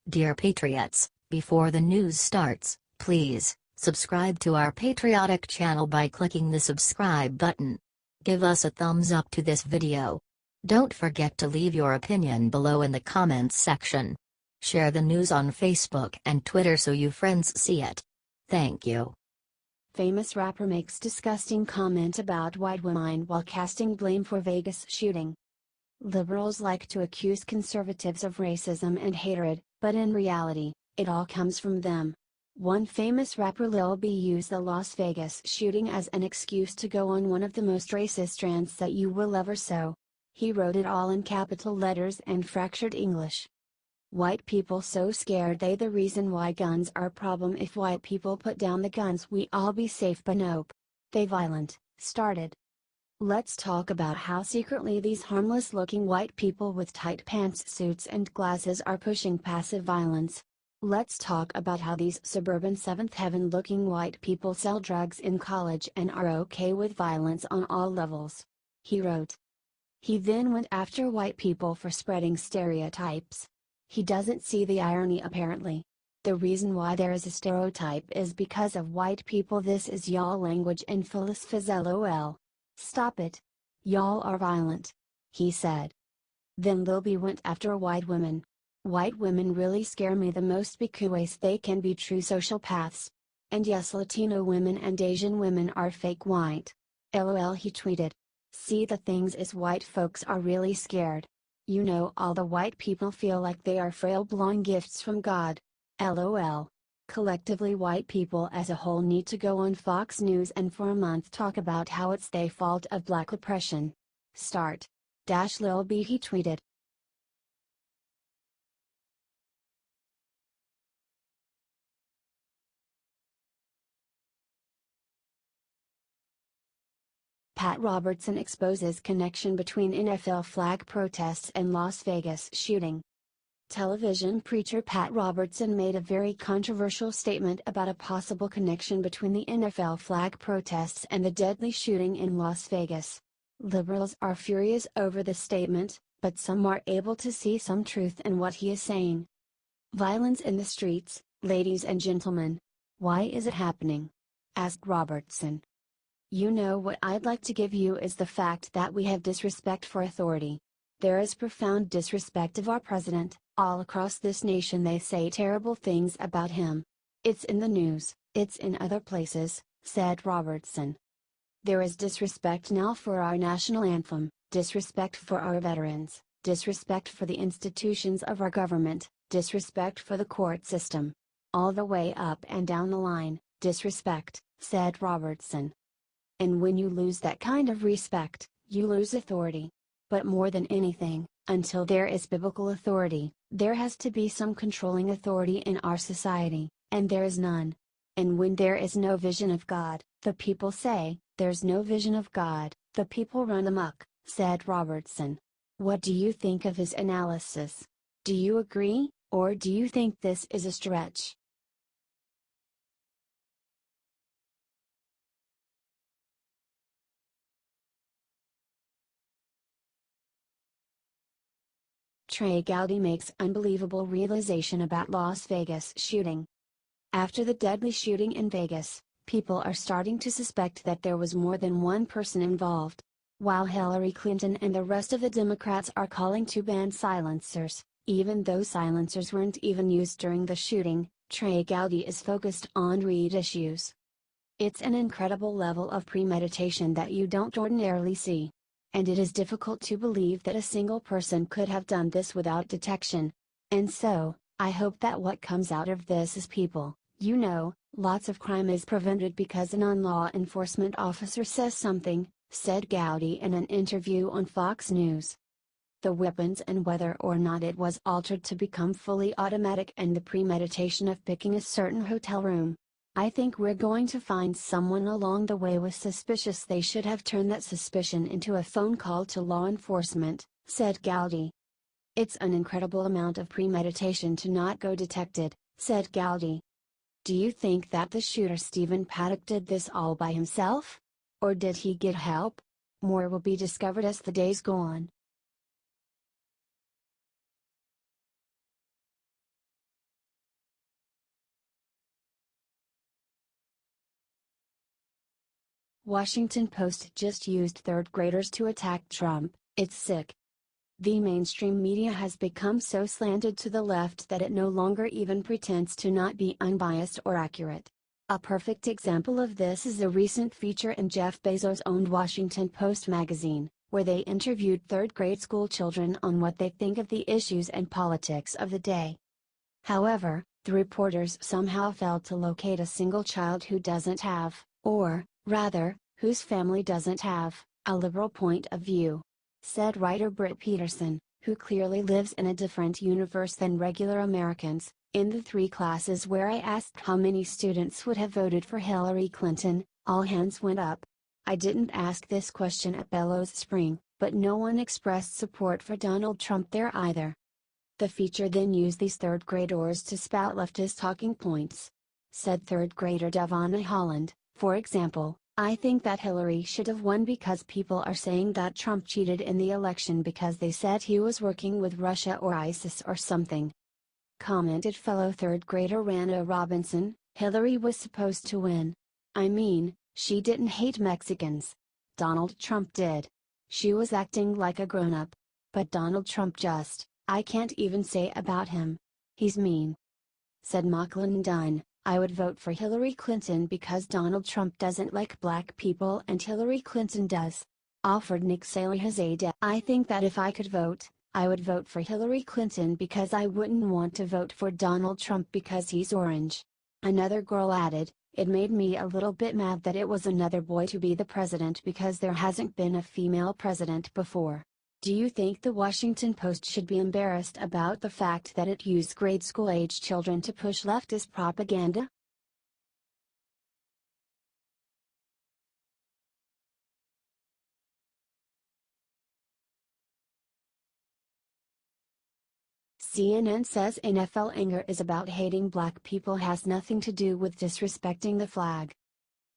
Dear Patriots, before the news starts, please, subscribe to our patriotic channel by clicking the subscribe button. Give us a thumbs up to this video. Don't forget to leave your opinion below in the comments section. Share the news on Facebook and Twitter so you friends see it. Thank you. Famous rapper makes disgusting comment about white women while casting blame for Vegas shooting. Liberals like to accuse conservatives of racism and hatred, but in reality, it all comes from them. One famous rapper, Lil B, used the Las Vegas shooting as an excuse to go on one of the most racist rants that you will ever sow. He wrote it all in capital letters and fractured English. White people so scared they the reason why guns are a problem. If white people put down the guns we all be safe, but nope. They violent, started. Let's talk about how secretly these harmless looking white people with tight pantsuits and glasses are pushing passive violence. Let's talk about how these suburban seventh heaven looking white people sell drugs in college and are okay with violence on all levels. He wrote. He then went after white people for spreading stereotypes. He doesn't see the irony apparently. The reason why there is a stereotype is because of white people. This is y'all language and PHILOSPHYS, lol. Stop it. Y'all are violent. He said. Then Lil B went after white women. White women really scare me the most because they can be true sociopaths. And yes, Latino women and Asian women are fake white. LOL, he tweeted. See, the things is white folks are really scared. You know, all the white people feel like they are frail blowing gifts from God. LOL. Collectively, white people as a whole need to go on Fox News and for a month talk about how it's their fault of black oppression. Start. Lil B, he tweeted. Pat Robertson exposes connection between NFL flag protests and Las Vegas shooting. Television preacher Pat Robertson made a very controversial statement about a possible connection between the NFL flag protests and the deadly shooting in Las Vegas. Liberals are furious over the statement, but some are able to see some truth in what he is saying. Violence in the streets, ladies and gentlemen. Why is it happening? Asked Robertson. You know, what I'd like to give you is the fact that we have disrespect for authority. There is profound disrespect of our president. All across this nation they say terrible things about him. It's in the news, it's in other places, said Robertson. There is disrespect now for our national anthem, disrespect for our veterans, disrespect for the institutions of our government, disrespect for the court system. All the way up and down the line, disrespect, said Robertson. And when you lose that kind of respect, you lose authority. But more than anything, until there is biblical authority, there has to be some controlling authority in our society, and there is none. And when there is no vision of God, the people say, there's no vision of God, the people run amok, said Robertson. What do you think of his analysis? Do you agree, or do you think this is a stretch? Trey Gowdy makes unbelievable realization about Las Vegas shooting. After the deadly shooting in Vegas, people are starting to suspect that there was more than one person involved. While Hillary Clinton and the rest of the Democrats are calling to ban silencers, even though silencers weren't even used during the shooting, Trey Gowdy is focused on read issues. It's an incredible level of premeditation that you don't ordinarily see. And it is difficult to believe that a single person could have done this without detection. And so, I hope that what comes out of this is people, you know, lots of crime is prevented because an law enforcement officer says something, said Gowdy in an interview on Fox News. The weapons and whether or not it was altered to become fully automatic and the premeditation of picking a certain hotel room. I think we're going to find someone along the way with suspicious. They should have turned that suspicion into a phone call to law enforcement, said Gowdy. It's an incredible amount of premeditation to not go detected, said Gowdy. Do you think that the shooter Stephen Paddock did this all by himself? Or did he get help? More will be discovered as the days go on. Washington Post just used third graders to attack Trump. It's sick. The mainstream media has become so slanted to the left that it no longer even pretends to not be unbiased or accurate. A perfect example of this is a recent feature in Jeff Bezos-owned Washington Post magazine, where they interviewed third-grade school children on what they think of the issues and politics of the day. However, the reporters somehow failed to locate a single child who doesn't have, or, rather, whose family doesn't have, a liberal point of view. Said writer Britt Peterson, who clearly lives in a different universe than regular Americans. In the 3 classes where I asked how many students would have voted for Hillary Clinton, all hands went up. I didn't ask this question at Bellows Spring, but no one expressed support for Donald Trump there either. The feature then used these third graders to spout leftist talking points. Said third grader Devonna Holland, for example, I think that Hillary should have won because people are saying that Trump cheated in the election because they said he was working with Russia or ISIS or something. Commented fellow third grader Randa Robertson, Hillary was supposed to win. I mean, she didn't hate Mexicans. Donald Trump did. She was acting like a grown-up. But Donald Trump just, I can't even say about him. He's mean. Said Macklin Dunn, I would vote for Hillary Clinton because Donald Trump doesn't like black people and Hillary Clinton does. Offered Nick Salihazadeh. I think that if I could vote, I would vote for Hillary Clinton because I wouldn't want to vote for Donald Trump because he's orange. Another girl added, it made me a little bit mad that it was another boy to be the president because there hasn't been a female president before. Do you think the Washington Post should be embarrassed about the fact that it used grade school age children to push leftist propaganda? CNN says NFL anger is about hating black people has nothing to do with disrespecting the flag.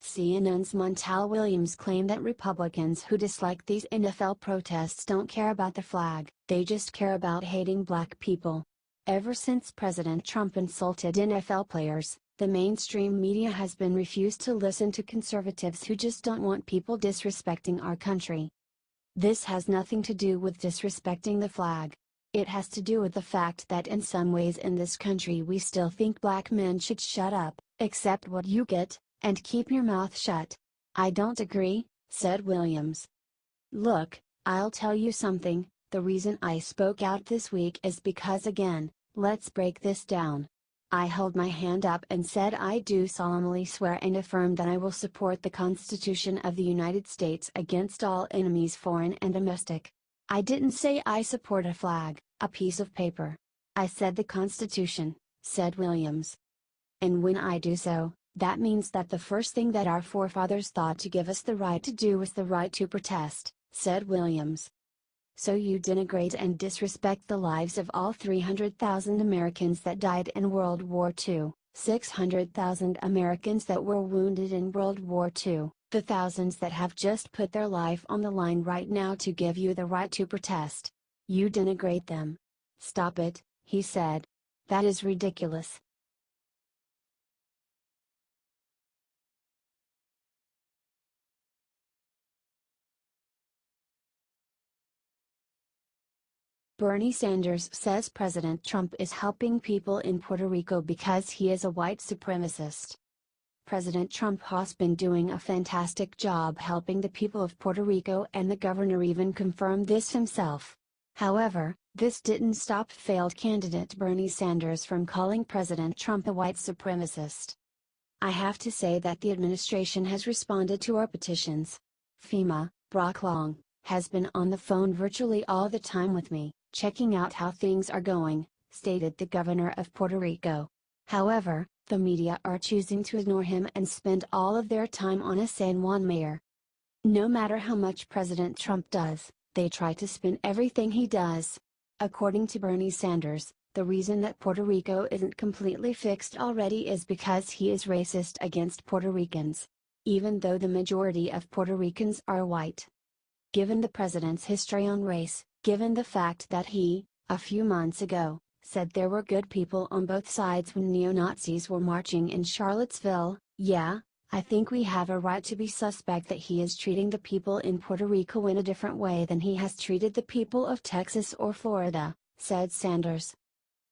CNN's Montel Williams claimed that Republicans who dislike these NFL protests don't care about the flag, they just care about hating black people. Ever since President Trump insulted NFL players, the mainstream media has been refused to listen to conservatives who just don't want people disrespecting our country. This has nothing to do with disrespecting the flag. It has to do with the fact that in some ways in this country we still think black men should shut up, accept what you get, and keep your mouth shut. I don't agree, said Williams. Look, I'll tell you something, the reason I spoke out this week is because again, let's break this down. I held my hand up and said I do solemnly swear and affirm that I will support the Constitution of the United States against all enemies foreign and domestic. I didn't say I support a flag, a piece of paper. I said the Constitution, said Williams. And when I do so, that means that the first thing that our forefathers thought to give us the right to do was the right to protest, said Williams. So you denigrate and disrespect the lives of all 300,000 Americans that died in World War II, 600,000 Americans that were wounded in World War II, the thousands that have just put their life on the line right now to give you the right to protest. You denigrate them. Stop it, he said. That is ridiculous. Bernie Sanders says President Trump is helping people in Puerto Rico because he is a white supremacist. President Trump has been doing a fantastic job helping the people of Puerto Rico, and the governor even confirmed this himself. However, this didn't stop failed candidate Bernie Sanders from calling President Trump a white supremacist. I have to say that the administration has responded to our petitions. FEMA, Brock Long, has been on the phone virtually all the time with me, checking out how things are going, stated the governor of Puerto Rico. However, the media are choosing to ignore him and spend all of their time on a San Juan mayor. No matter how much President Trump does, they try to spin everything he does. According to Bernie Sanders, the reason that Puerto Rico isn't completely fixed already is because he is racist against Puerto Ricans, even though the majority of Puerto Ricans are white. Given the president's history on race, given the fact that he, a few months ago, said there were good people on both sides when neo-Nazis were marching in Charlottesville, yeah, I think we have a right to be suspect that he is treating the people in Puerto Rico in a different way than he has treated the people of Texas or Florida, said Sanders.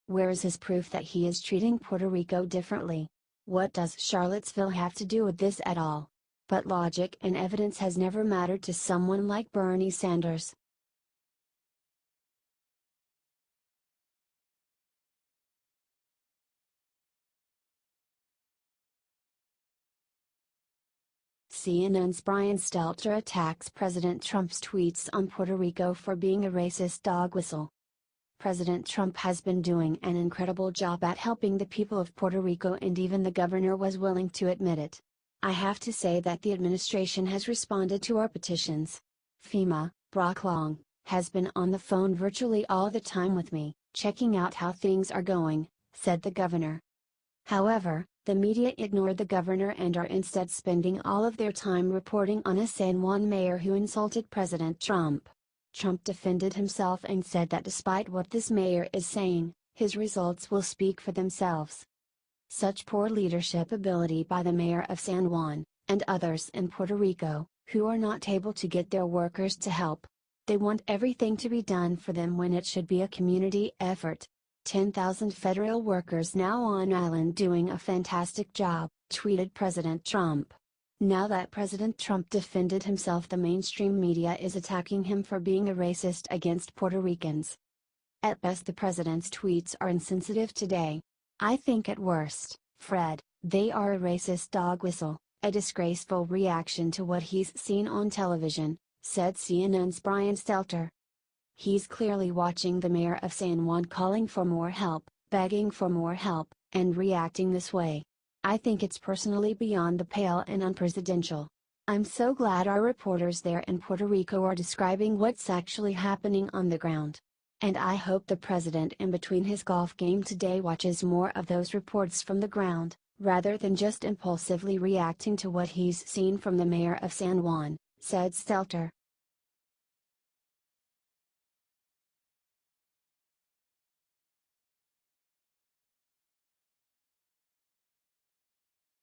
Where is his proof that he is treating Puerto Rico differently? What does Charlottesville have to do with this at all? But logic and evidence has never mattered to someone like Bernie Sanders. CNN's Brian Stelter attacks President Trump's tweets on Puerto Rico for being a racist dog whistle. President Trump has been doing an incredible job at helping the people of Puerto Rico, and even the governor was willing to admit it. I have to say that the administration has responded to our petitions. FEMA, Brock Long, has been on the phone virtually all the time with me, checking out how things are going, said the governor. However, the media ignored the governor and are instead spending all of their time reporting on a San Juan mayor who insulted President Trump. Trump defended himself and said that despite what this mayor is saying, his results will speak for themselves. Such poor leadership ability by the mayor of San Juan, and others in Puerto Rico, who are not able to get their workers to help. They want everything to be done for them when it should be a community effort. 10,000 federal workers now on island doing a fantastic job, tweeted President Trump. Now that President Trump defended himself, the mainstream media is attacking him for being a racist against Puerto Ricans. At best, the president's tweets are insensitive today. I think at worst, Fred, they are a racist dog whistle, a disgraceful reaction to what he's seen on television, said CNN's Brian Stelter. He's clearly watching the mayor of San Juan calling for more help, begging for more help, and reacting this way. I think it's personally beyond the pale and unpresidential. I'm so glad our reporters there in Puerto Rico are describing what's actually happening on the ground. And I hope the president in between his golf game today watches more of those reports from the ground, rather than just impulsively reacting to what he's seen from the mayor of San Juan, said Stelter.